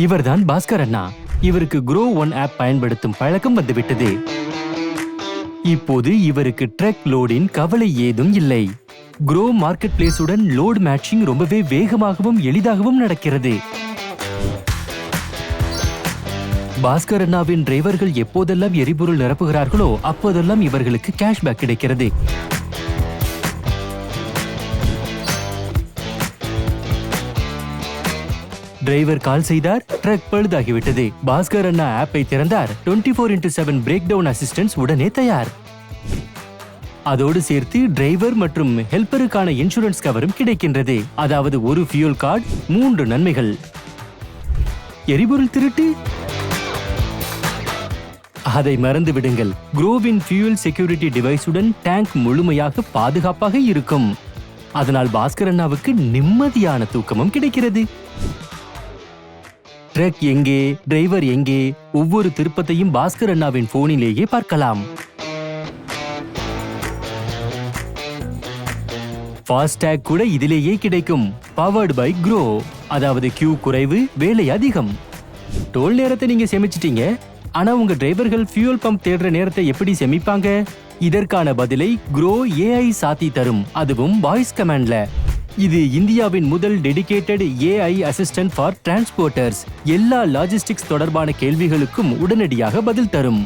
இவர்தான் பாஸ்கர் அண்ணா. இவருக்கு grow one app பயன்படுத்தும் பழக்கம் வந்துவிட்டது. இப்போது இவருக்கு ட்ரக் லோடின் கவலை ஏதும் இல்லை. க்ரோ மார்க்கெட் பிளேஸுடன் லோட் மேட்சிங் ரொம்பவே வேகமாகவும் எளிதாகவும் நடக்கிறது. பாஸ்கர் அண்ணாவின் டிரைவர்கள் எப்போதெல்லாம் எரிபொருள் நிரப்புகிறார்களோ அப்போதெல்லாம் இவர்களுக்கு கேஷ்பேக் கிடைக்கிறது. டிரைவர் கால் செய்தார், ட்ரக் பழுதாகிவிட்டது. பாஸ்கர் அண்ணா ஆப்பை திறந்தார். 24x7 பிரேக் டவுன் அசிஸ்டன்ஸ் உடனே தயார். அதோடு சேர்த்து டிரைவர் மற்றும் ஹெல்பருக்கான இன்சூரன்ஸ் கவரும் கிடைக்கின்றது. அதாவது ஒரு ஃபியூல் கார்டு, 3 நன்மைகள். எரிபொருள் திருட்டு அதை மறந்து விடுங்கள். க்ரோவின் ஃபியூல் செக்யூரிட்டி டிவைஸுடன் டேங்க் முழுமையாக பாதுகாப்பாக இருக்கும். அதனால் பாஸ்கர் அண்ணாவுக்கு நிம்மதியான தூக்கமும் கிடைக்கிறது. ட்ரக் எங்கே, டிரைவர் எங்கே, ஒவ்வொரு திருப்பத்தையும் பாஸ்கர் அண்ணாவின் போனிலேயே பார்க்கலாம். ஃபாஸ்டாக் கூட இதிலேயே கிடைக்கும். Powered by Groww. அதாவது கியூ குறைவு, வேலை அதிகம். டோல் நேரத்தை நீங்க சேமிச்சிட்டீங்க. ஆனா உங்க டிரைவர்கள் ஃபியூல் பம்ப் தேடுற நேரத்தை எப்படி சேமிப்பாங்க? இதற்கான பதிலை க்ரோ ஏஐ சாத்தி தரும். அதுவும் வாய்ஸ் கமாண்ட்ல. இது இந்தியாவின் முதல் dedicated AI assistant for transporters. எல்லா லாஜிஸ்டிக்ஸ் தொடர்பான கேள்விகளுக்கும் உடனடியாக பதில் தரும்.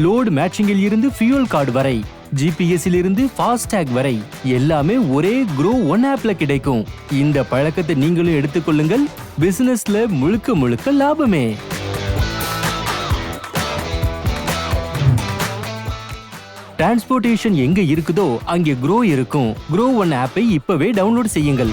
லோட் மேட்சிங்கில் இருந்து ஃபியூல் கார்டு வரை, ஜிபிஎஸ்ஸில் இருந்து ஃபாஸ்டாக் வரை எல்லாமே ஒரே க்ரோ ஒன் ஆப்ல கிடைக்கும். இந்த பழக்கத்தை நீங்களும் எடுத்துக்கொள்ளுங்கள். பிசினஸ்ல முழுக்க முழுக்க லாபமே. டிரான்ஸ்போர்ட்டேஷன் எங்க இருக்குதோ அங்கே க்ரோ இருக்கும். க்ரோ ஒன் ஆப்பை இப்பவே டவுன்லோட் செய்யுங்கள்.